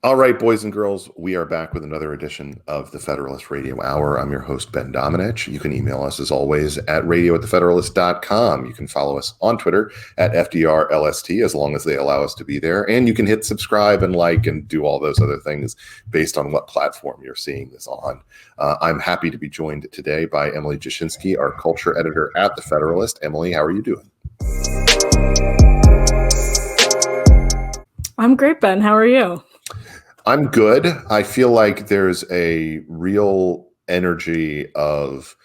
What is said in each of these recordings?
All right, boys and girls, we are back with another edition of the Federalist Radio Hour. I'm your host, Ben Domenech. You can email us, as always, at radio@thefederalist.com. You can follow us on Twitter at FDRLST, as long as they allow us to be there. And you can hit subscribe and like and do all those other things based on what platform you're seeing this on. I'm happy to be joined today by Emily Jashinsky, our culture editor at The Federalist. Emily, how are you doing? I'm great, Ben. How are you? I'm good. I feel like there's a real energy of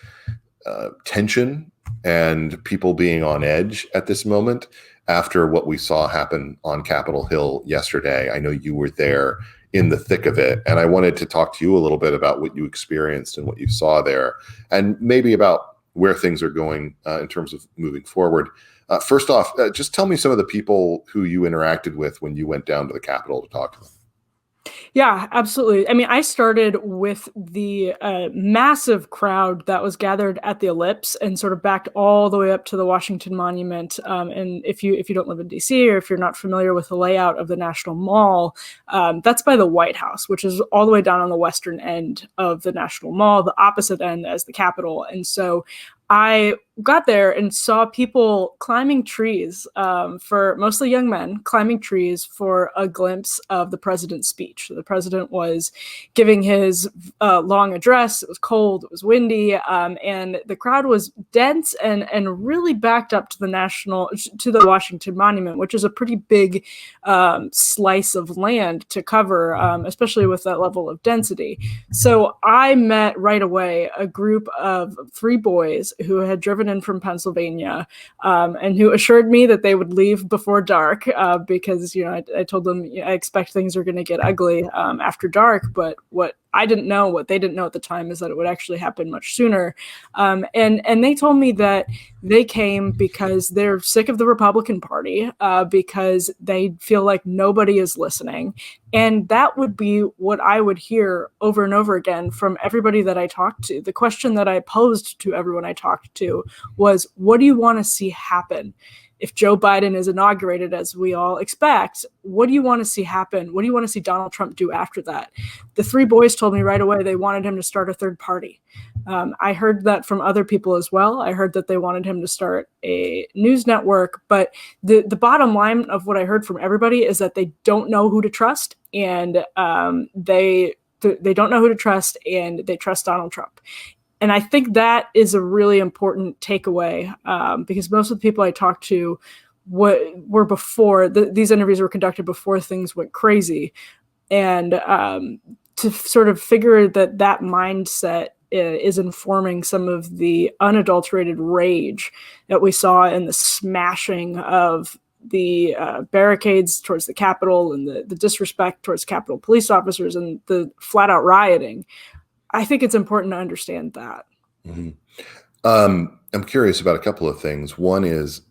tension and people being on edge at this moment after what we saw happen on Capitol Hill yesterday. I know you were there in the thick of it, and I wanted to talk to you a little bit about what you experienced and what you saw there, and maybe about where things are going in terms of moving forward. First off, just tell me some of the people who you interacted with when you went down to the Capitol to talk to them. Yeah, absolutely. I mean, I started with the massive crowd that was gathered at the Ellipse and sort of backed all the way up to the Washington Monument. And if you don't live in DC, or if you're not familiar with the layout of the National Mall, that's by the White House, which is all the way down on the western end of the National Mall, the opposite end as the Capitol. And so I got there and saw people climbing trees, for mostly young men climbing trees for a glimpse of the president's speech. The president was giving his long address. It was cold, it was windy, and the crowd was dense and really backed up to the Washington Monument, which is a pretty big slice of land to cover, especially with that level of density. So I met right away a group of 3 boys who had driven in from Pennsylvania, and who assured me that they would leave before dark, because I told them I expect things are going to get ugly after dark. But what they didn't know at the time, is that it would actually happen much sooner. And they told me that they came because they're sick of the Republican Party, because they feel like nobody is listening. And that would be what I would hear over and over again from everybody that I talked to. The question that I posed to everyone I talked to was, what do you want to see happen? If Joe Biden is inaugurated, as we all expect, what do you want to see happen? What do you want to see Donald Trump do after that? The 3 boys told me right away they wanted him to start a third party. I heard that from other people as well. I heard that they wanted him to start a news network. But the bottom line of what I heard from everybody is that they don't know who to trust, and they don't know who to trust, and they trust Donald Trump. And I think that is a really important takeaway, because most of the people I talked to were before, these interviews were conducted before things went crazy. And to sort of figure that mindset is informing some of the unadulterated rage that we saw in the smashing of the barricades towards the Capitol, and the disrespect towards Capitol police officers, and the flat out rioting. I think it's important to understand that. Mm-hmm. I'm curious about a couple of things. One is,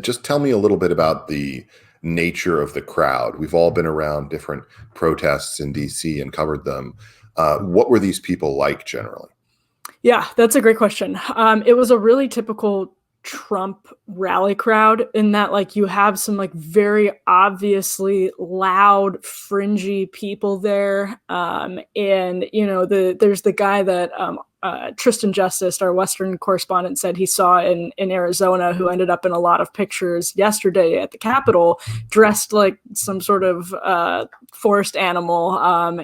just tell me a little bit about the nature of the crowd. We've all been around different protests in DC and covered them. What were these people like generally? Yeah, that's a great question. It was a really typical Trump rally crowd, in that, like, you have some like very obviously loud, fringy people there, and there's the guy that Tristan Justice, our Western correspondent, said he saw in Arizona, who ended up in a lot of pictures yesterday at the Capitol, dressed like some sort of forest animal,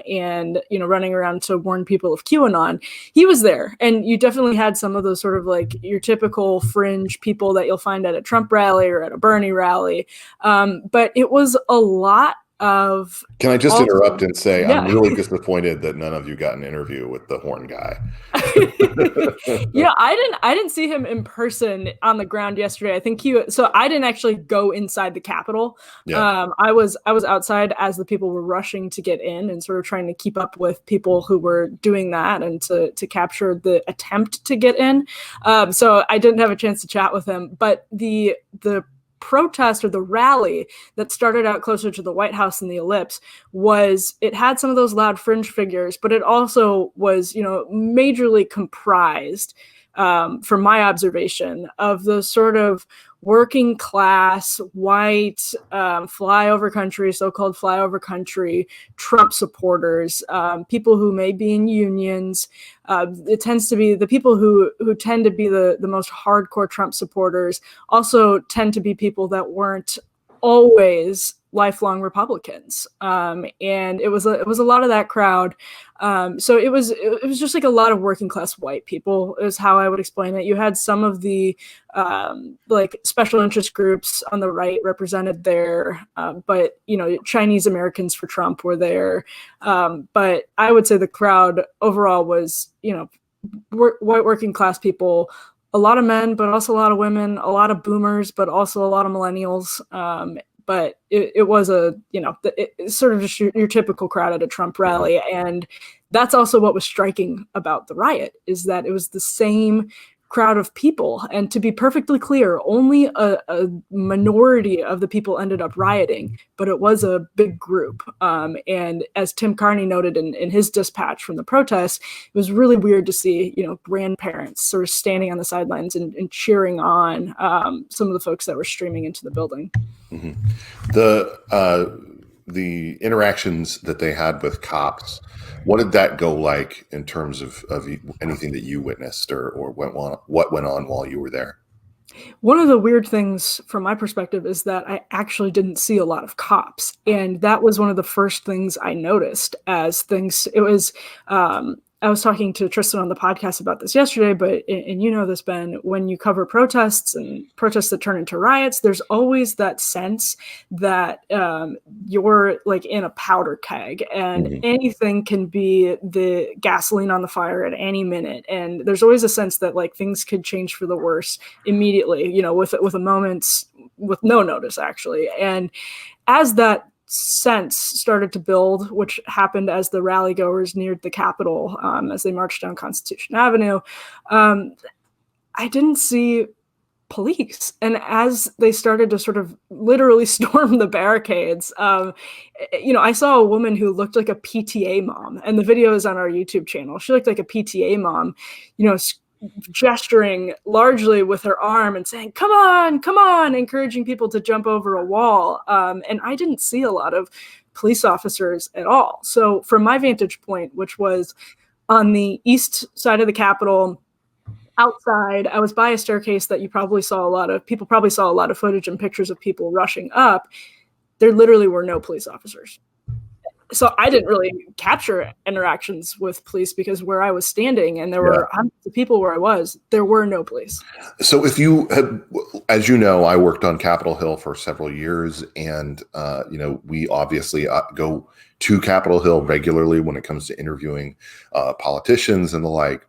and running around to warn people of QAnon. He was there, and you definitely had some of those sort of like your typical fringe people that you'll find at a Trump rally or at a Bernie rally, but it was a lot of. Can I just interrupt and say, yeah. I'm really disappointed that none of you got an interview with the horn guy. Yeah, I didn't see him in person on the ground yesterday. I think so I didn't actually go inside the Capitol. Yeah. I was outside as the people were rushing to get in, and sort of trying to keep up with people who were doing that, and to capture the attempt to get in. So I didn't have a chance to chat with him, but the protest, or the rally that started out closer to the White House and the Ellipse, it had some of those loud fringe figures, but it also was, majorly comprised, from my observation, of those sort of working class, white, flyover country, so-called flyover country, Trump supporters, people who may be in unions. It tends to be the people who tend to be the most hardcore Trump supporters also tend to be people that weren't always lifelong Republicans. And it was a lot of that crowd. So it was just like a lot of working class white people is how I would explain it. You had some of the like special interest groups on the right represented there, but Chinese Americans for Trump were there. But I would say the crowd overall was white working class people, a lot of men, but also a lot of women, a lot of boomers, but also a lot of millennials. But it was it's sort of just your typical crowd at a Trump rally. And that's also what was striking about the riot, is that it was the same crowd of people. And to be perfectly clear, only a minority of the people ended up rioting, but it was a big group. And as Tim Carney noted in his dispatch from the protests, it was really weird to see, grandparents sort of standing on the sidelines and cheering on some of the folks that were streaming into the building. Mm-hmm. The interactions that they had with cops, what did that go like in terms of anything that you witnessed or what went on while you were there? One of the weird things from my perspective is that I actually didn't see a lot of cops. And that was one of the first things I noticed I was talking to Tristan on the podcast about this yesterday, and this, Ben, when you cover protests and protests that turn into riots, there's always that sense that you're like in a powder keg, and anything can be the gasoline on the fire at any minute. And there's always a sense that like things could change for the worse immediately, with a moment's with no notice, actually. And as that sense started to build, which happened as the rally goers neared the Capitol, as they marched down Constitution Avenue, I didn't see police. And as they started to sort of literally storm the barricades, I saw a woman who looked like a PTA mom, and the video is on our YouTube channel. She looked like a PTA mom, gesturing largely with her arm and saying, come on, encouraging people to jump over a wall. And I didn't see a lot of police officers at all. So from my vantage point, which was on the east side of the Capitol, outside, I was by a staircase that people probably saw a lot of footage and pictures of people rushing up. There literally were no police officers. So I didn't really capture interactions with police because where I was standing, and there were hundreds of people where I was, there were no police. So if you had, as you know, I worked on Capitol Hill for several years, and we obviously go to Capitol Hill regularly when it comes to interviewing politicians and the like.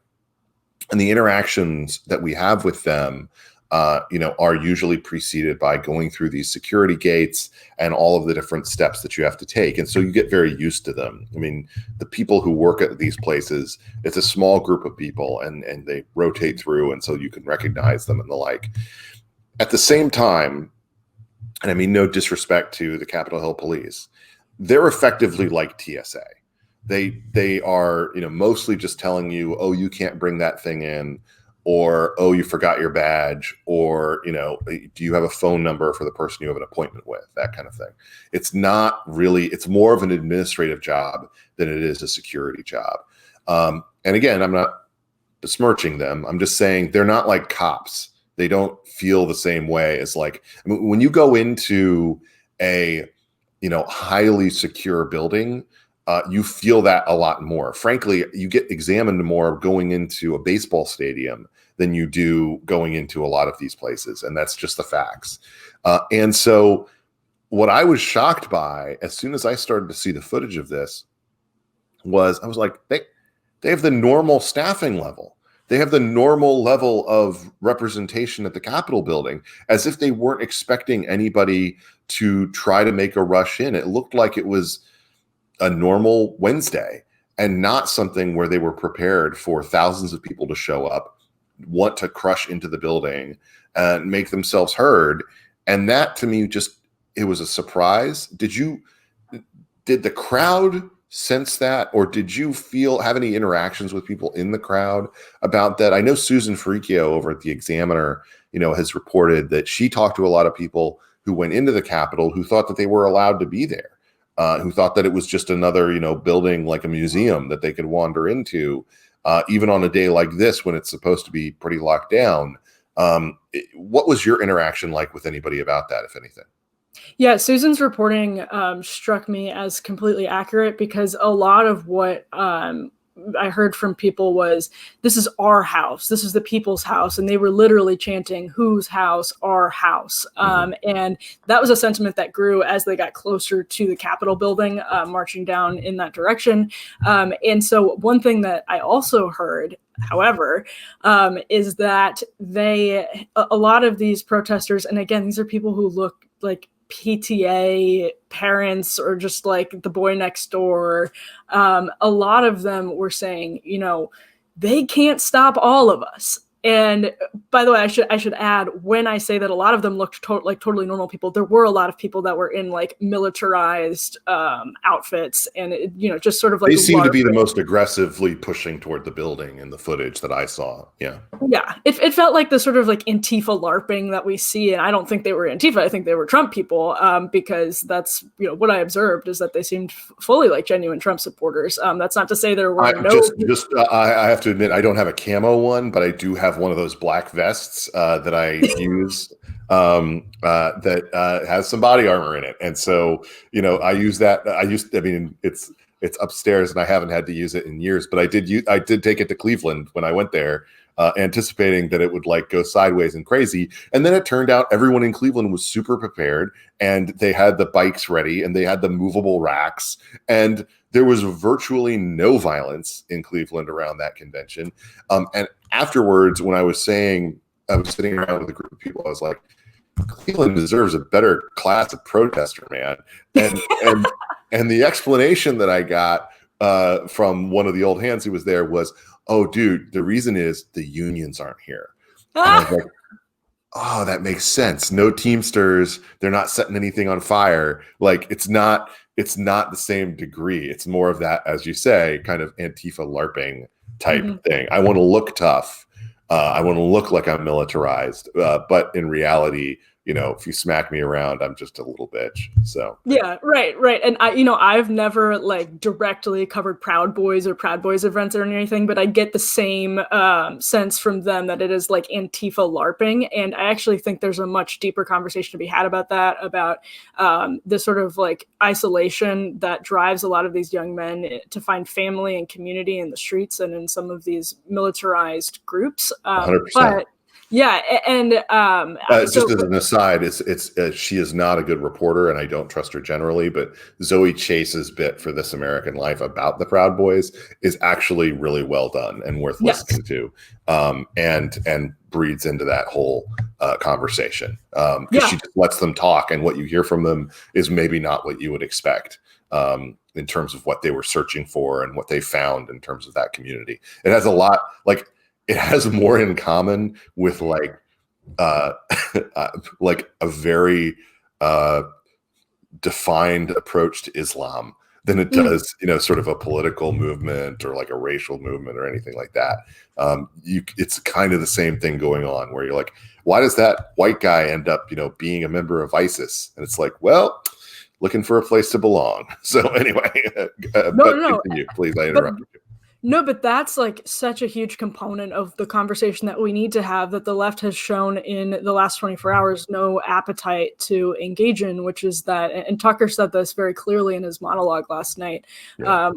And the interactions that we have with them are usually preceded by going through these security gates and all of the different steps that you have to take. And so you get very used to them. I mean, the people who work at these places, it's a small group of people and they rotate through. And so you can recognize them and the like. At the same time, and I mean, no disrespect to the Capitol Hill police, they're effectively like TSA. They are, mostly just telling you, oh, you can't bring that thing in, or, oh, you forgot your badge, or, do you have a phone number for the person you have an appointment with, that kind of thing. It's not really, it's more of an administrative job than it is a security job. And again, I'm not besmirching them. I'm just saying they're not like cops. They don't feel the same way as when you go into a, highly secure building, you feel that a lot more. Frankly, you get examined more going into a baseball stadium than you do going into a lot of these places. And that's just the facts. And so what I was shocked by as soon as I started to see the footage of this was I was like, they have the normal staffing level. They have the normal level of representation at the Capitol building, as if they weren't expecting anybody to try to make a rush in. It looked like it was a normal Wednesday and not something where they were prepared for thousands of people to show up, want to crush into the building and make themselves heard. And that to me, it was a surprise. Did the crowd sense that, or did you have any interactions with people in the crowd about that? I know Susan Ferricchio over at the Examiner, has reported that she talked to a lot of people who went into the Capitol who thought that they were allowed to be there, who thought that it was just another, building like a museum that they could wander into, even on a day like this when it's supposed to be pretty locked down. What was your interaction like with anybody about that, if anything? Yeah, Susan's reporting struck me as completely accurate, because a lot of what I heard from people was, this is our house, this is the people's house, and they were literally chanting, whose house, our house. And that was a sentiment that grew as they got closer to the Capitol building, marching down in that direction. And so one thing that I also heard, however, is that a lot of these protesters, and again, these are people who look like PTA parents or just like the boy next door, a lot of them were saying, they can't stop all of us. And by the way, I should add, when I say that a lot of them looked like totally normal people, there were a lot of people that were in like militarized outfits, and just sort of like they seem to be the most aggressively pushing toward the building in the footage that I saw. Yeah, it felt like the sort of like Antifa LARPing that we see, and I don't think they were Antifa. I think they were Trump people, because that's what I observed, is that they seemed fully like genuine Trump supporters. That's not to say there were I have to admit, I don't have a camo one, but I do have one of those black vests that I use that has some body armor in it, and so I use that. It's upstairs, and I haven't had to use it in years, but I did take it to Cleveland when I went there, anticipating that it would like go sideways and crazy, and then it turned out everyone in Cleveland was super prepared, and they had the bikes ready, and they had the movable racks, and there was virtually no violence in Cleveland around that convention. And afterwards, when I was sitting around with a group of people, I was like, Cleveland deserves a better class of protester, man. And the explanation that I got from one of the old hands who was there was, oh, dude, the reason is the unions aren't here. And I was like, oh, that makes sense. No Teamsters. They're not setting anything on fire. Like, it's not the same degree. It's more of that, as you say, kind of Antifa LARPing type thing. I want to look tough. I want to look like I'm militarized. But in reality, if you smack me around, I'm just a little bitch. So yeah, right. And I've never like directly covered Proud Boys or Proud Boys events or anything, but I get the same sense from them that it is like Antifa LARPing. And I actually think there's a much deeper conversation to be had about that, about the sort of like isolation that drives a lot of these young men to find family and community in the streets and in some of these militarized groups. 100%. But yeah, and just as an aside, it's she is not a good reporter, and I don't trust her generally. But Zoe Chase's bit for This American Life about the Proud Boys is actually really well done and worth listening to, and breeds into that whole conversation, because she just lets them talk, and what you hear from them is maybe not what you would expect in terms of what they were searching for and what they found in terms of that community. It has a lot like. It has more in common with like like a very defined approach to Islam than it does, sort of a political movement or like a racial movement or anything like that. It's kind of the same thing going on where you're like, why does that white guy end up, being a member of ISIS? And it's like, well, looking for a place to belong. So anyway, continue, please. I interrupted you. No, but that's like such a huge component of the conversation that we need to have, that the left has shown in the last 24 hours no appetite to engage in, which is that, and Tucker said this very clearly in his monologue last night,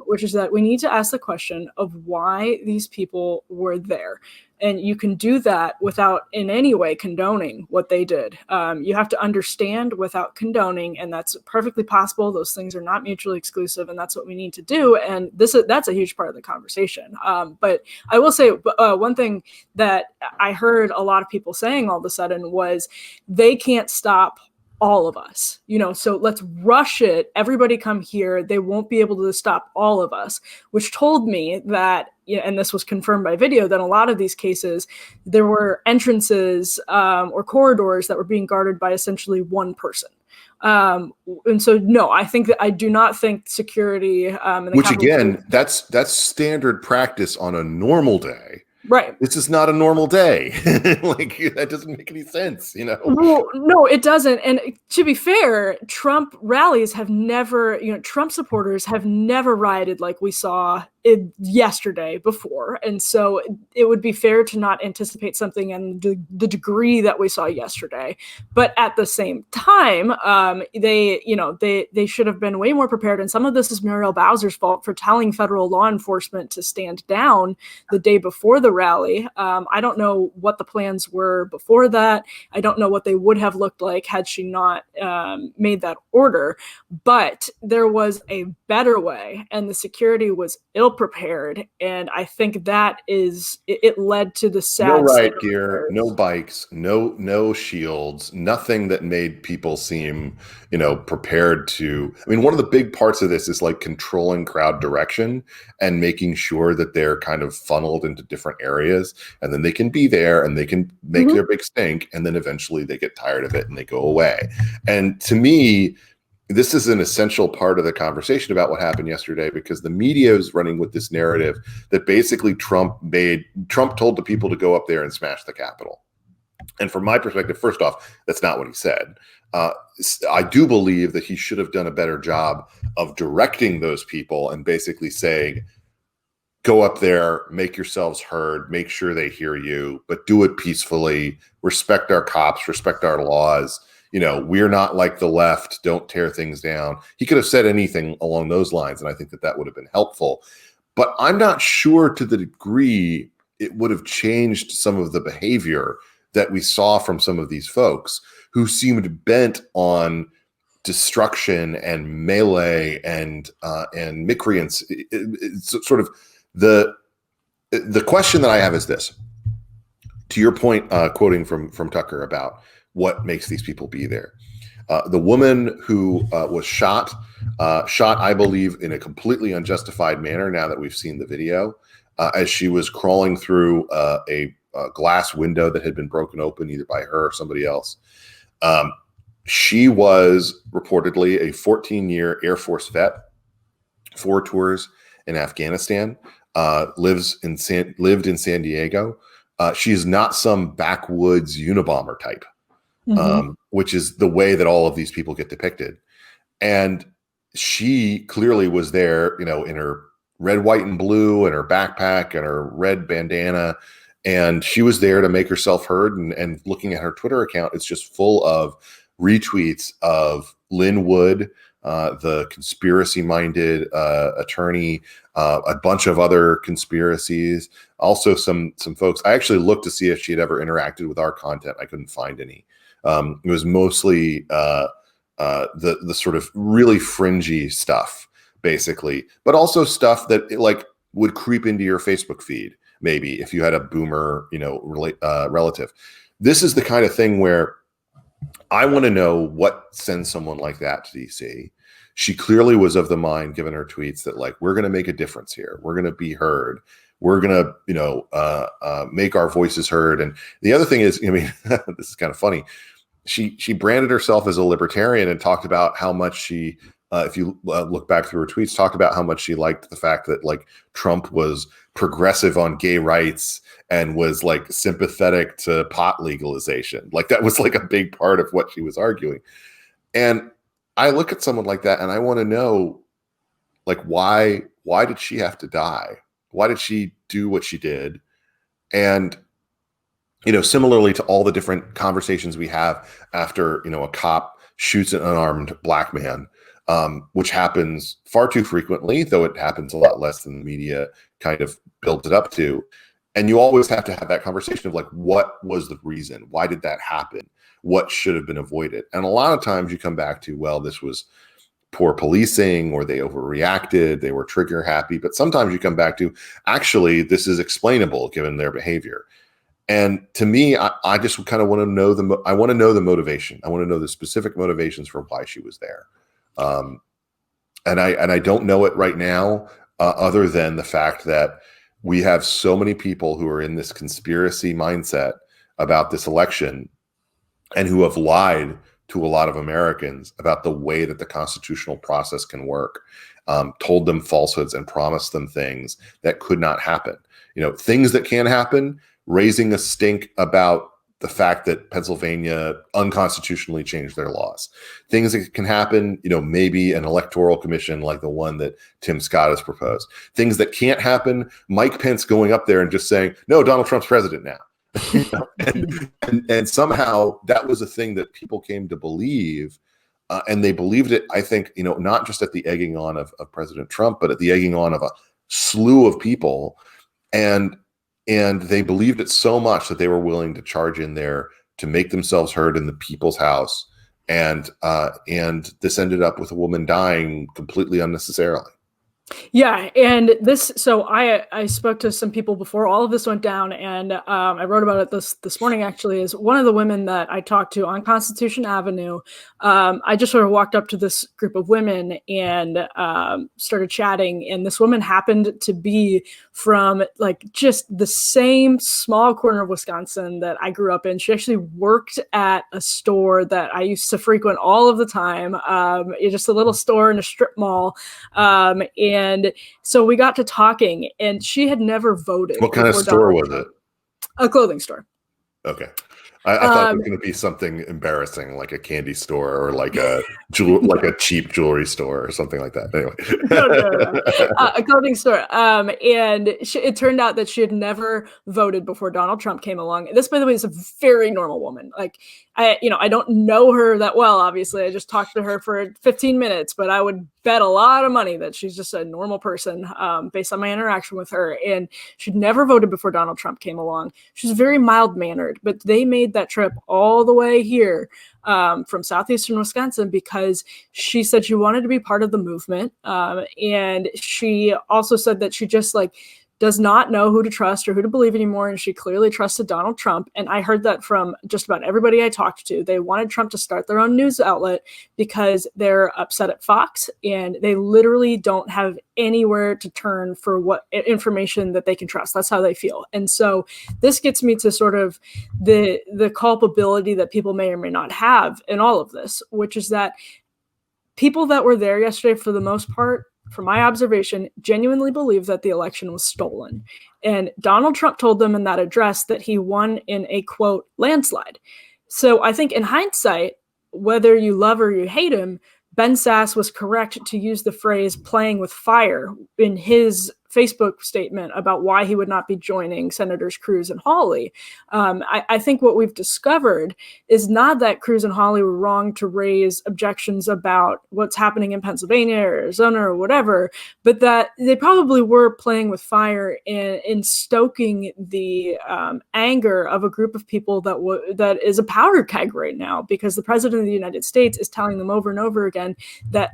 which is that we need to ask the question of why these people were there. And you can do that without in any way condoning what they did. You have to understand without condoning, and that's perfectly possible. Those things are not mutually exclusive, and that's what we need to do. And that's a huge part of the conversation. But I will say one thing that I heard a lot of people saying all of a sudden was they can't stop all of us, so let's rush it. Everybody come here. They won't be able to stop all of us, which told me that, and this was confirmed by video, that in a lot of these cases, there were entrances or corridors that were being guarded by essentially one person. And so, no, I do not think security. Which again, that's standard practice on a normal day. Right. This is not a normal day. Like, that doesn't make any sense, you know? Well, no, it doesn't. And to be fair, Trump rallies have never, Trump supporters have never rioted like we saw it yesterday before. And so it would be fair to not anticipate something in the degree that we saw yesterday. But at the same time, they should have been way more prepared. And some of this is Muriel Bowser's fault for telling federal law enforcement to stand down the day before the rally. I don't know what the plans were before that. I don't know what they would have looked like had she not made that order. But there was a better way, and the security was ill prepared, and I think that it led to the sad no riot gear, no bikes, no shields, nothing that made people seem, prepared to. I mean, one of the big parts of this is like controlling crowd direction and making sure that they're kind of funneled into different areas, and then they can be there and they can make their big stink, and then eventually they get tired of it and they go away. And to me, this is an essential part of the conversation about what happened yesterday, because the media is running with this narrative that basically Trump told the people to go up there and smash the Capitol. And from my perspective, first off, that's not what he said. I do believe that he should have done a better job of directing those people and basically saying, go up there, make yourselves heard, make sure they hear you, but do it peacefully, respect our cops, respect our laws. We're not like the left. Don't tear things down. He could have said anything along those lines, and I think that would have been helpful. But I'm not sure to the degree it would have changed some of the behavior that we saw from some of these folks who seemed bent on destruction and melee and miscreants. It's sort of the question that I have is this. To your point, quoting from Tucker about what makes these people be there. The woman who was shot, I believe, in a completely unjustified manner now that we've seen the video, as she was crawling through a glass window that had been broken open either by her or somebody else. She was reportedly a 14-year Air Force vet, 4 tours in Afghanistan, lived in San Diego. She is not some backwoods Unabomber type. Which is the way that all of these people get depicted. And she clearly was there, in her red, white, and blue, and her backpack and her red bandana. And she was there to make herself heard. And looking at her Twitter account, it's just full of retweets of Lynn Wood, the conspiracy-minded attorney, a bunch of other conspiracies. Also some folks. I actually looked to see if she had ever interacted with our content. I couldn't find any. It was mostly the sort of really fringy stuff, basically, but also stuff that would creep into your Facebook feed, maybe if you had a boomer, relative. This is the kind of thing where I want to know what sends someone like that to DC. She clearly was of the mind, given her tweets, that we're going to make a difference here. We're going to be heard. We're going to, make our voices heard. And the other thing is, this is kind of funny. She branded herself as a libertarian and talked about how much she, if you look back through her tweets, talked about how much she liked the fact that Trump was progressive on gay rights and was sympathetic to pot legalization. That was a big part of what she was arguing. And I look at someone like that and I want to know, why did she have to die? Why did she do what she did? And, similarly to all the different conversations we have after, a cop shoots an unarmed black man, which happens far too frequently, though it happens a lot less than the media kind of builds it up to. And you always have to have that conversation of what was the reason? Why did that happen? What should have been avoided? And a lot of times you come back to, well, this was poor policing, or they overreacted, they were trigger happy. But sometimes you come back to, actually, this is explainable given their behavior. And to me, I just kind of want to know I want to know the motivation. I want to know the specific motivations for why she was there. And I don't know it right now, other than the fact that we have so many people who are in this conspiracy mindset about this election and who have lied to a lot of Americans about the way that the constitutional process can work. told them falsehoods and promised them things that could not happen. Things that can happen, raising a stink about the fact that Pennsylvania unconstitutionally changed their laws. Things that can happen, maybe an electoral commission like the one that Tim Scott has proposed. Things that can't happen, Mike Pence going up there and just saying, no, Donald Trump's president now. and somehow that was a thing that people came to believe. And they believed it, I think, not just at the egging on of President Trump, but at the egging on of a slew of people. And they believed it so much that they were willing to charge in there to make themselves heard in the people's house. And this ended up with a woman dying completely unnecessarily. Yeah, and so I spoke to some people before all of this went down, and I wrote about it this morning. Actually, is one of the women that I talked to on Constitution Avenue. I just sort of walked up to this group of women and started chatting, and this woman happened to be from like just the same small corner of Wisconsin that I grew up in. She actually worked at a store that I used to frequent all of the time. Just a little store in a strip mall, and so we got to talking, and she had never voted. What kind of store was it? A clothing store. Okay. I thought it was going to be something embarrassing, like a candy store or like a cheap jewelry store or something like that. Anyway, no. A clothing store. And it turned out that she had never voted before Donald Trump came along. This, by the way, is a very normal woman. Like, I don't know her that well. Obviously, I just talked to her for 15 minutes, but I would bet a lot of money that she's just a normal person based on my interaction with her. And she'd never voted before Donald Trump came along. She's very mild mannered, but they made that trip all the way here from southeastern Wisconsin because she said she wanted to be part of the movement. And she also said that she just does not know who to trust or who to believe anymore. And she clearly trusted Donald Trump. And I heard that from just about everybody I talked to. They wanted Trump to start their own news outlet because they're upset at Fox and they literally don't have anywhere to turn for what information that they can trust. That's how they feel. And so this gets me to sort of the culpability that people may or may not have in all of this, which is that people that were there yesterday, for the most part, from my observation, genuinely believe that the election was stolen. And Donald Trump told them in that address that he won in a, quote, landslide. So I think in hindsight, whether you love or you hate him, Ben Sasse was correct to use the phrase playing with fire in his Facebook statement about why he would not be joining Senators Cruz and Hawley. I think what we've discovered is not that Cruz and Hawley were wrong to raise objections about what's happening in Pennsylvania or Arizona or whatever, but that they probably were playing with fire in stoking the anger of a group of people that is a powder keg right now, because the president of the United States is telling them over and over again that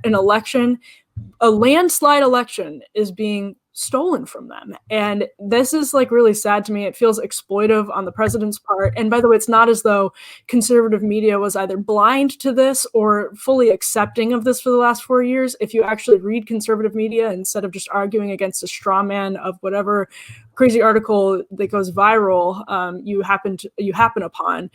a landslide election is being stolen from them. And this is really sad to me. It feels exploitive on the president's part. And by the way, it's not as though conservative media was either blind to this or fully accepting of this for the last 4 years. If you actually read conservative media instead of just arguing against a straw man of whatever crazy article that goes viral you happen upon,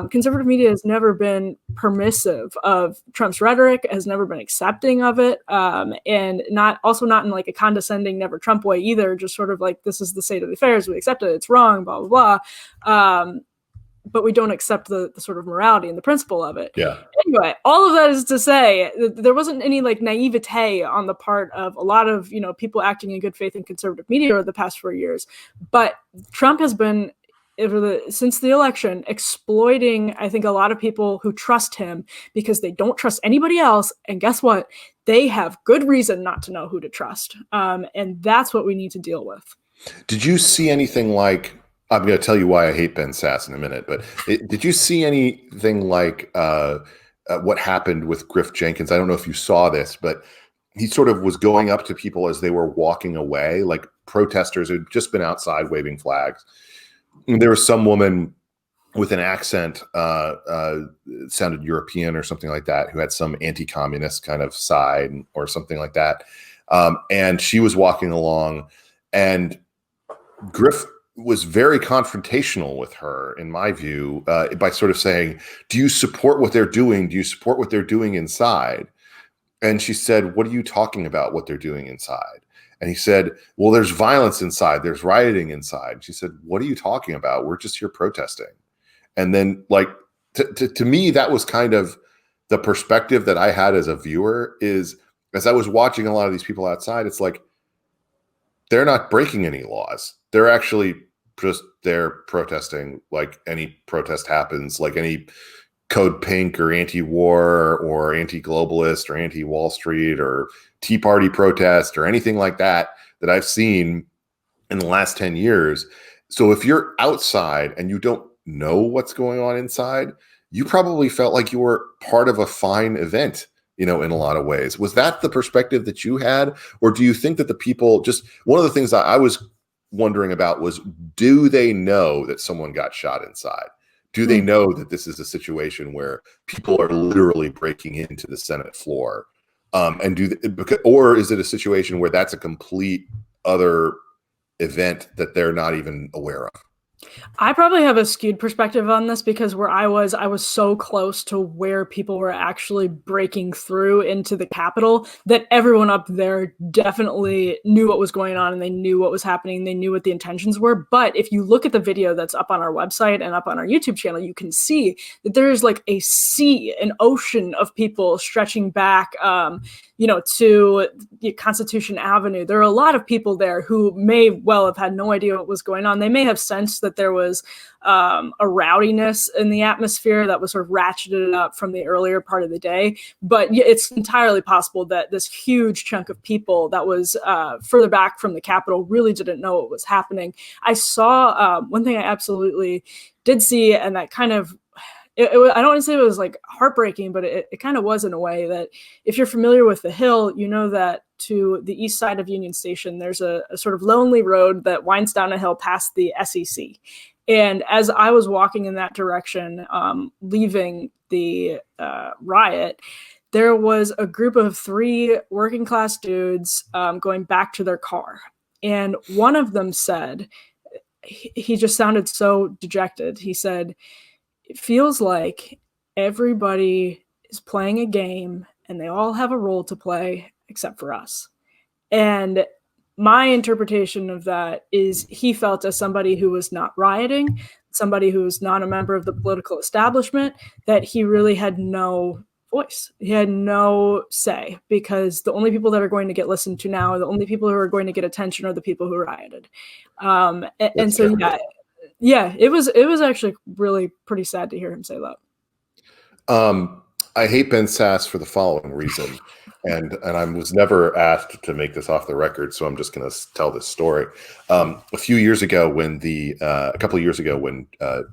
conservative media has never been permissive of Trump's rhetoric, has never been accepting of it, and not in a condescending never Trump way either, just sort of this is the state of the affairs, we accept it, it's wrong, blah blah blah, but we don't accept the sort of morality and the principle of it. Yeah. Anyway, all of that is to say there wasn't any naivete on the part of a lot of people acting in good faith in conservative media over the past 4 years. But Trump has been, since the election, exploiting, I think, a lot of people who trust him because they don't trust anybody else. And guess what? They have good reason not to know who to trust. And that's what we need to deal with. Did you see anything like, I'm going to tell you why I hate Ben Sasse in a minute, but did you see anything like what happened with Griffin Jenkins? I don't know if you saw this, but he sort of was going up to people as they were walking away, like protesters who'd just been outside waving flags. And there was some woman with an accent, sounded European or something like that, who had some anti-communist kind of side or something like that. And she was walking along, and Griff was very confrontational with her, in my view, by sort of saying, do you support what they're doing? Do you support what they're doing inside? And she said, what are you talking about, what they're doing inside? And he said, well, there's violence inside. There's rioting inside. And she said, what are you talking about? We're just here protesting. And then, like, to me, that was kind of the perspective that I had as a viewer, is as I was watching a lot of these people outside, it's like, they're not breaking any laws. They're actually just there protesting like any protest happens, like any Code Pink or anti-war or anti-globalist or anti-Wall Street or Tea Party protest or anything like that I've seen in the last 10 years. So if you're outside and you don't know what's going on inside, you probably felt like you were part of a fine event, in a lot of ways. Was that the perspective that you had? Or do you think that the people, just one of the things I was wondering about was, do they know that someone got shot inside? Do they know that this is a situation where people are literally breaking into the Senate floor? Or is it a situation where that's a complete other event that they're not even aware of? I probably have a skewed perspective on this because where I was so close to where people were actually breaking through into the Capitol that everyone up there definitely knew what was going on and they knew what was happening. They knew what the intentions were. But if you look at the video that's up on our website and up on our YouTube channel, you can see that there is like a sea, an ocean of people stretching back, to Constitution Avenue. There are a lot of people there who may well have had no idea what was going on. They may have sensed that there was a rowdiness in the atmosphere that was sort of ratcheted up from the earlier part of the day. But it's entirely possible that this huge chunk of people that was further back from the Capitol really didn't know what was happening. I saw one thing I absolutely did see, and that kind of, I don't want to say it was like heartbreaking, but it kind of was in a way that if you're familiar with the Hill, you know that to the east side of Union Station, there's a sort of lonely road that winds down a hill past the SEC. And as I was walking in that direction, leaving the riot, there was a group of 3 working class dudes going back to their car. And one of them said, he just sounded so dejected. He said, it feels like everybody is playing a game and they all have a role to play except for us. And my interpretation of that is he felt, as somebody who was not rioting, somebody who was not a member of the political establishment, that he really had no voice. He had no say, because the only people that are going to get listened to now, the only people who are going to get attention, are the people who rioted. And so, yeah, it was actually really pretty sad to hear him say that. I hate Ben Sasse for the following reason, and I was never asked to make this off the record, so I'm just going to tell this story. A couple of years ago, when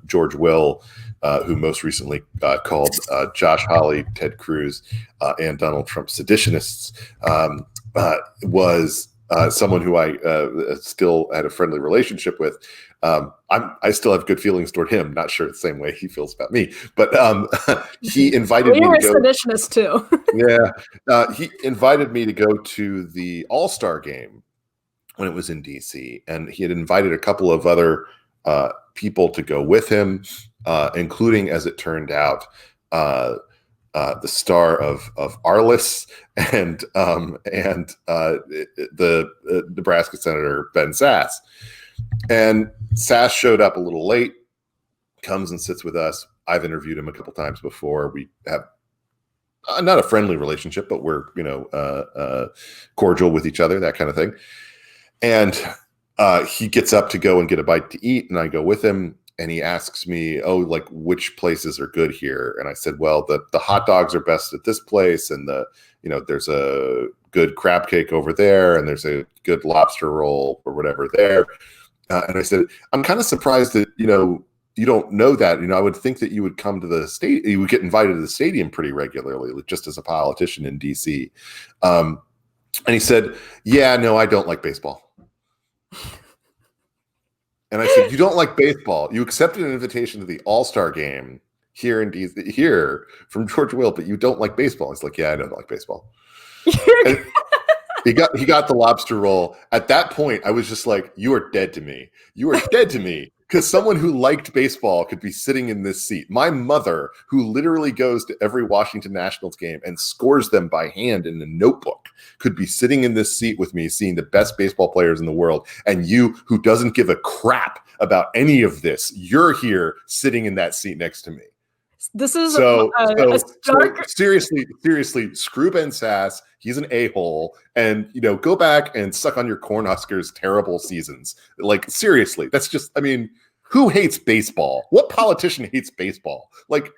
George Will, who most recently called Josh Hawley, Ted Cruz, and Donald Trump seditionists, was someone who I still had a friendly relationship with. I still have good feelings toward him. Not sure the same way he feels about me, but he invited me to go. Seditionist too. He invited me to go to the All-Star game when it was in DC, and he had invited a couple of other people to go with him, including, as it turned out, the star of Arliss and the Nebraska Senator Ben Sasse. And Sasse showed up a little late, comes and sits with us. I've interviewed him a couple times before. We have not a friendly relationship, but we're cordial with each other, that kind of thing. And he gets up to go and get a bite to eat, and I go with him. And he asks me, like, which places are good here? And I said, well, the hot dogs are best at this place, and there's a good crab cake over there, and there's a good lobster roll or whatever there. And I said, I'm kind of surprised that you don't know that. I would think that you would come to the state, you would get invited to the stadium pretty regularly, just as a politician in DC. And he said, yeah, no, I don't like baseball. And I said, you don't like baseball. You accepted an invitation to the All-Star game here in DC, here from George Will, but you don't like baseball. He's like, yeah, I don't like baseball. And he got the lobster roll. At that point, I was just like, you are dead to me. You are dead to me Because someone who liked baseball could be sitting in this seat. My mother, who literally goes to every Washington Nationals game and scores them by hand in a notebook, could be sitting in this seat with me, seeing the best baseball players in the world. And you, who doesn't give a crap about any of this, you're here sitting in that seat next to me. This is so stark... seriously, screw Ben Sass. He's an a-hole, and go back and suck on your Cornhuskers' terrible seasons. Like, seriously, that's just, I mean, who hates baseball? What politician hates baseball? Like,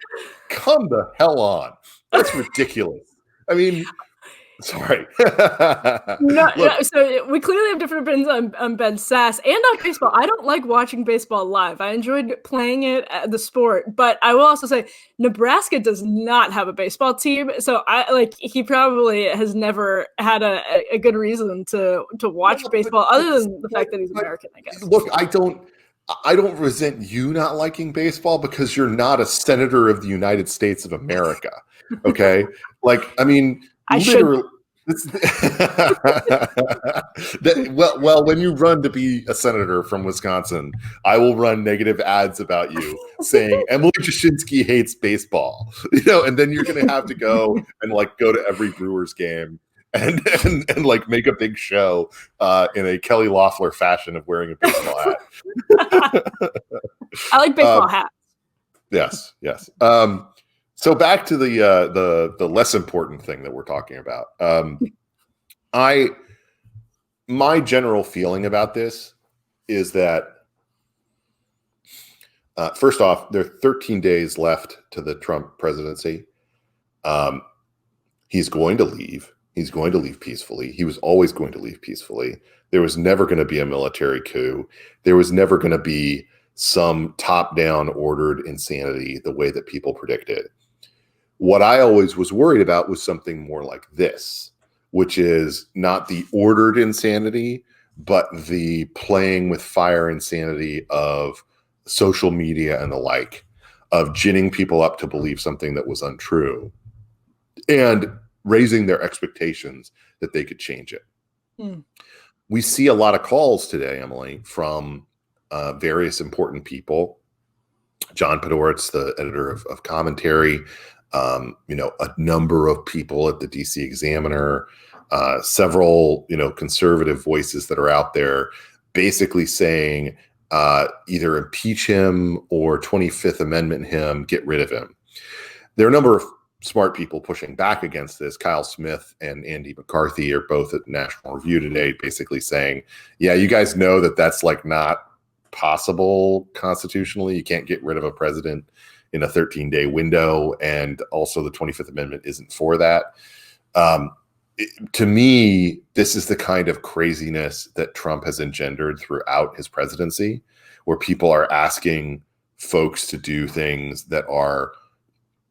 come the hell on. That's ridiculous. I mean, sorry. So we clearly have different opinions on Ben Sass and on baseball. I don't like watching baseball live. I enjoyed playing it, the sport, but I will also say Nebraska does not have a baseball team. So he probably has never had a good reason to watch baseball other than the fact that he's American, I guess. Look, I don't resent you not liking baseball because you're not a senator of the United States of America. Okay. Like, I mean, literally. Well, when you run to be a senator from Wisconsin, I will run negative ads about you saying Emily Jashinsky hates baseball, and then you're going to have to go and go to every Brewers game and make a big show in a Kelly Loeffler fashion of wearing a baseball hat. I like baseball hats. Yes. So back to the less important thing that we're talking about. My general feeling about this is that first off, there are 13 days left to the Trump presidency. He's going to leave. He's going to leave peacefully. He was always going to leave peacefully. There was never going to be a military coup. There was never going to be some top-down ordered insanity the way that people predicted. What I always was worried about was something more like this, which is not the ordered insanity, but the playing with fire insanity of social media and the like, of ginning people up to believe something that was untrue and raising their expectations that they could change it. We see a lot of calls today, Emily, from various important people. John Podhoretz, the editor of Commentary, a number of people at the DC Examiner, several, conservative voices that are out there basically saying either impeach him or 25th Amendment him, get rid of him. There are a number of smart people pushing back against this. Kyle Smith and Andy McCarthy are both at National Review today, basically saying, yeah, you guys know that that's not possible constitutionally. You can't get rid of a president in a 13-day window, and also the 25th Amendment isn't for that. To me, this is the kind of craziness that Trump has engendered throughout his presidency, where people are asking folks to do things that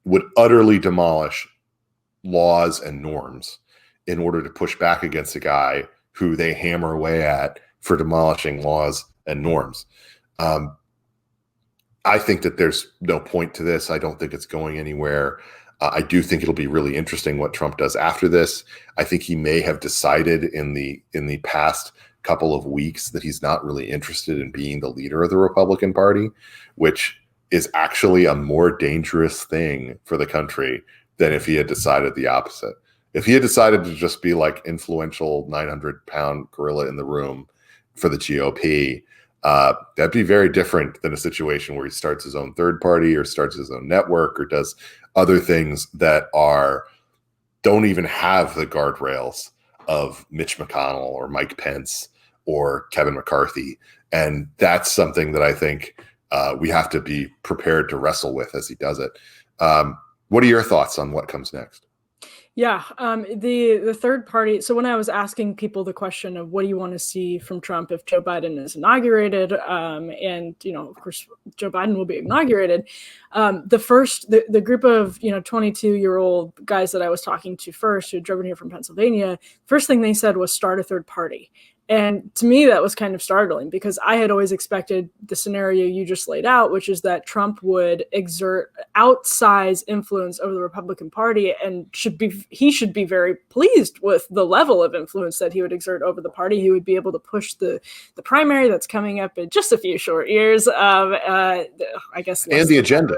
would utterly demolish laws and norms in order to push back against a guy who they hammer away at for demolishing laws and norms. I think that there's no point to this. I don't think it's going anywhere. I do think it'll be really interesting what Trump does after this. I think he may have decided in the past couple of weeks that he's not really interested in being the leader of the Republican Party, which is actually a more dangerous thing for the country than if he had decided the opposite. If he had decided to just be influential 900-pound gorilla in the room for the GOP, that'd be very different than a situation where he starts his own third party or starts his own network or does other things that don't even have the guardrails of Mitch McConnell or Mike Pence or Kevin McCarthy. And that's something that I think we have to be prepared to wrestle with as he does it. What are your thoughts on what comes next? Yeah, the third party. So when I was asking people the question of what do you want to see from Trump if Joe Biden is inaugurated, and of course Joe Biden will be inaugurated, the group of 22-year-old guys that I was talking to first, who drove in here from Pennsylvania, first thing they said was start a third party. And to me, that was kind of startling because I had always expected the scenario you just laid out, which is that Trump would exert outsized influence over the Republican Party, and he should be very pleased with the level of influence that he would exert over the party. He would be able to push the primary that's coming up in just a few short years. I guess, and the agenda.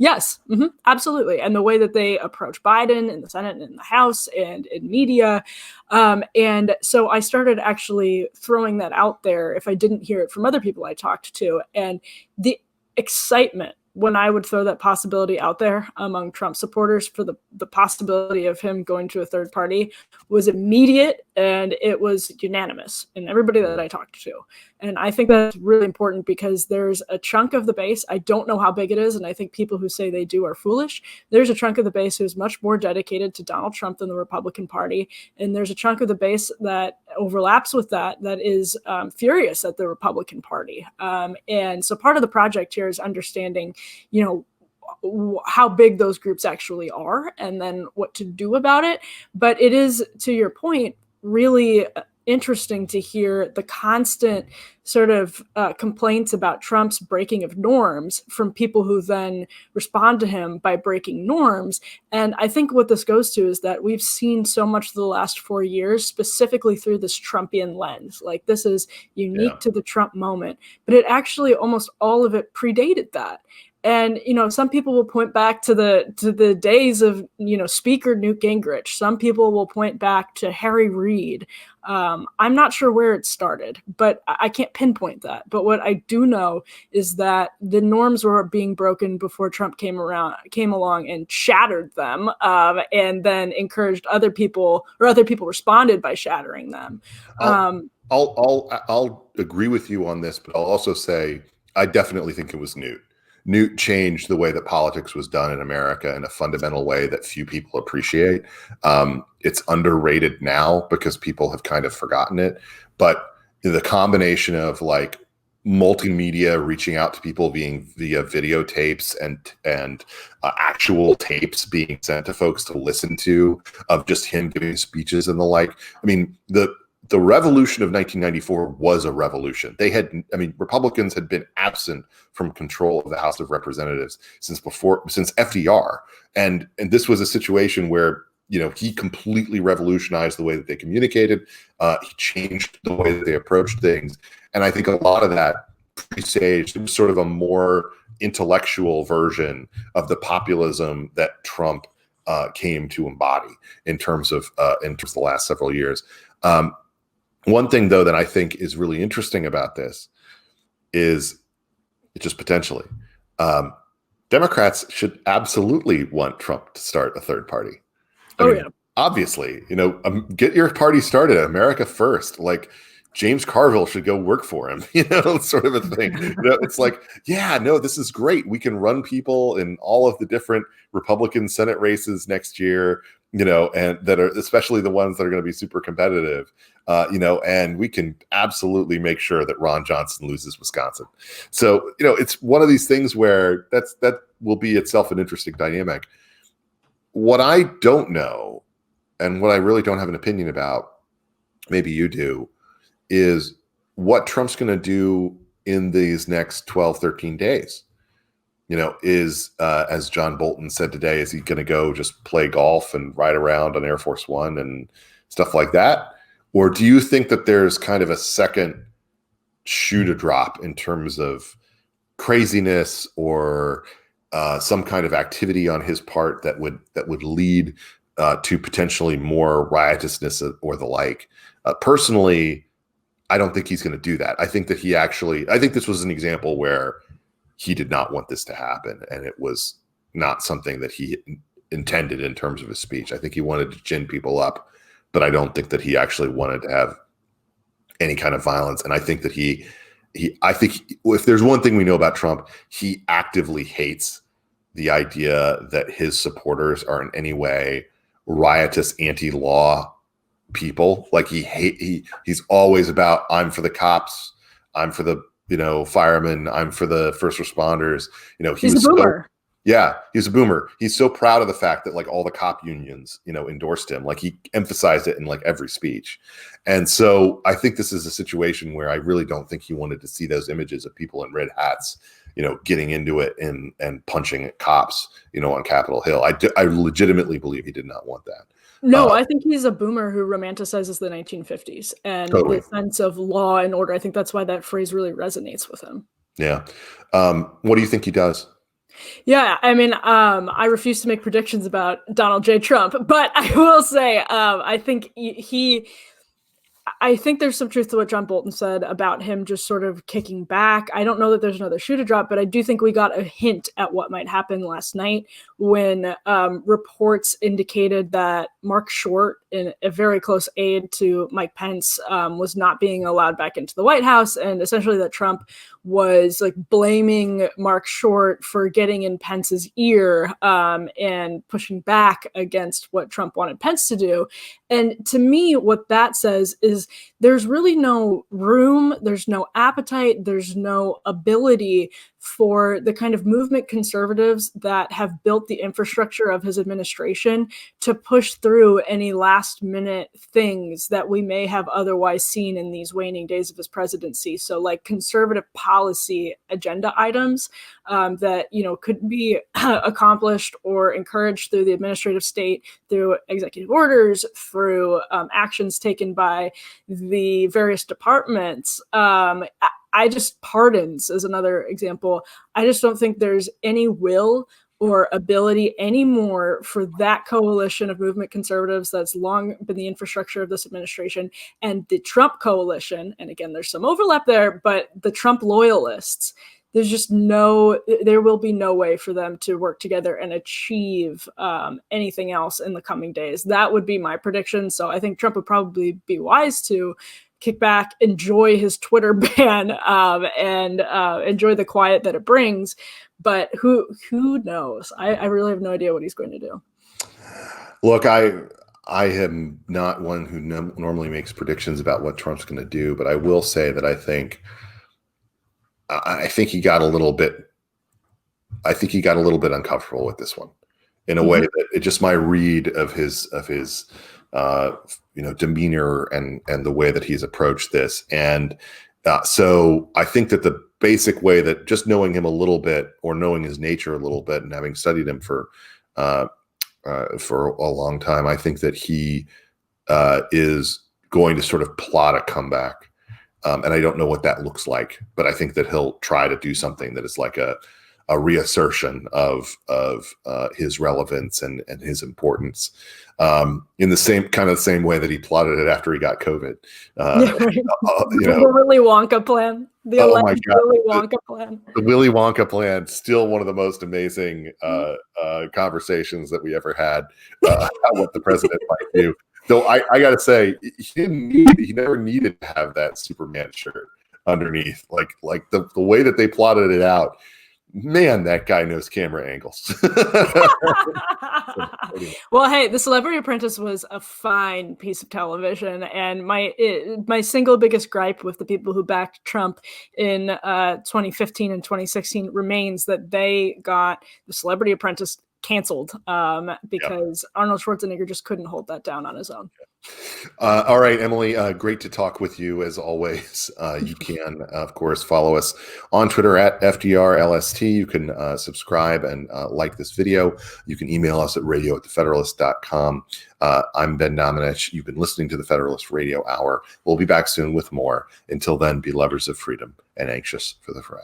Yes, absolutely. And the way that they approach Biden in the Senate and in the House and in media. And so I started actually throwing that out there if I didn't hear it from other people I talked to. And the excitement when I would throw that possibility out there among Trump supporters for the possibility of him going to a third party was immediate, and it was unanimous in everybody that I talked to. And I think that's really important because there's a chunk of the base, I don't know how big it is, and I think people who say they do are foolish. There's a chunk of the base who's much more dedicated to Donald Trump than the Republican Party. And there's a chunk of the base that overlaps with that is furious at the Republican Party. And so part of the project here is understanding, how big those groups actually are and then what to do about it. But it is, to your point, really interesting to hear the constant sort of complaints about Trump's breaking of norms from people who then respond to him by breaking norms. And I think what this goes to is that we've seen so much for the last 4 years, specifically through this Trumpian lens. Like, this is unique to the Trump moment, but it actually almost all of it predated that. And, some people will point back to the days of, Speaker Newt Gingrich. Some people will point back to Harry Reid. I'm not sure where it started, but I can't pinpoint that. But what I do know is that the norms were being broken before Trump came along and shattered them, and then encouraged other people responded by shattering them. I'll agree with you on this, but I'll also say I definitely think it was Newt. Newt changed the way that politics was done in America in a fundamental way that few people appreciate. It's underrated now because people have kind of forgotten it. But the combination of like multimedia reaching out to people via videotapes and actual tapes being sent to folks to listen to of just him giving speeches and the like. I mean, the revolution of 1994 was a revolution. Republicans had been absent from control of the House of Representatives since FDR. And this was a situation where, he completely revolutionized the way that they communicated. He changed the way that they approached things. And I think a lot of that presaged, it was sort of a more intellectual version of the populism that Trump came to embody in terms of the last several years. One thing, though, that I think is really interesting about this is just potentially Democrats should absolutely want Trump to start a third party. Obviously, get your party started. America first. Like, James Carville should go work for him, sort of a thing. It's like, this is great. We can run people in all of the different Republican Senate races next year, and that are especially the ones that are going to be super competitive, and we can absolutely make sure that Ron Johnson loses Wisconsin. So, it's one of these things where that will be itself an interesting dynamic. What I don't know, and what I really don't have an opinion about, maybe you do, is what Trump's going to do in these next 12, 13 days. As John Bolton said today, is he going to go just play golf and ride around on Air Force One and stuff like that? Or do you think that there's kind of a second shoe to drop in terms of craziness or some kind of activity on his part that would lead to potentially more riotousness or the like? Personally, I don't think he's going to do that. I think this was an example where he did not want this to happen, and it was not something that he intended in terms of his speech. I think he wanted to gin people up, but I don't think that he actually wanted to have any kind of violence. And I think that I think if there's one thing we know about Trump, he actively hates the idea that his supporters are in any way riotous, anti-law people. Like, he's always about, I'm for the cops, I'm for the firemen, I'm for the first responders. He's a boomer. Yeah, he's a boomer. He's so proud of the fact that like all the cop unions, endorsed him. Like he emphasized it in like every speech. And so I think this is a situation where I really don't think he wanted to see those images of people in red hats, getting into it and punching at cops, on Capitol Hill. I legitimately believe he did not want that. No, I think he's a boomer who romanticizes the 1950s and Totally. the sense of law and order. I think that's why that phrase really resonates with him. Yeah. What do you think he does? Yeah, I mean, I refuse to make predictions about Donald J. Trump, but I will say, I think I think there's some truth to what John Bolton said about him just sort of kicking back. I don't know that there's another shoe to drop, but I do think we got a hint at what might happen last night when reports indicated that Mark Short, a very close aide to Mike Pence, was not being allowed back into the White House, and essentially that Trump was like blaming Mark Short for getting in Pence's ear and pushing back against what Trump wanted Pence to do. And to me, what that says is there's really no room, there's no appetite, there's no ability for the kind of movement conservatives that have built the infrastructure of his administration to push through any last minute things that we may have otherwise seen in these waning days of his presidency. So like conservative policy agenda items that, could be accomplished or encouraged through the administrative state, through executive orders, through actions taken by the various departments. Pardons as another example. I just don't think there's any will or ability anymore for that coalition of movement conservatives that's long been the infrastructure of this administration and the Trump coalition. And again, there's some overlap there, but the Trump loyalists, there will be no way for them to work together and achieve anything else in the coming days. That would be my prediction. So I think Trump would probably be wise to kick back, enjoy his Twitter ban, and enjoy the quiet that it brings. But who knows? I really have no idea what he's going to do. Look, I am not one who normally makes predictions about what Trump's going to do, but I will say that I think he got a little bit uncomfortable with this one in a way that it just my read of his demeanor and the way that he's approached this. And so I think that the basic way that just knowing him a little bit or knowing his nature a little bit and having studied him for a long time, I think that he is going to sort of plot a comeback. And I don't know what that looks like, but I think that he'll try to do something that is like a reassertion of his relevance and his importance, in the same way that he plotted it after he got COVID. The Willy Wonka plan. Willy Wonka plan. The Willy Wonka plan, still one of the most amazing conversations that we ever had about what the president might do. Though I got to say, he never needed to have that Superman shirt underneath. Like the way that they plotted it out. Man, that guy knows camera angles. Well, hey, The Celebrity Apprentice was a fine piece of television, and my single biggest gripe with the people who backed Trump in 2015 and 2016 remains that they got The Celebrity Apprentice canceled because Arnold Schwarzenegger just couldn't hold that down on his own. All right, Emily, great to talk with you as always. You can, of course, follow us on Twitter at FDRLST. You can subscribe and like this video. You can email us at radio@thefederalist.com. I'm Ben Domenech. You've been listening to the Federalist Radio Hour. We'll be back soon with more. Until then, be lovers of freedom and anxious for the fray.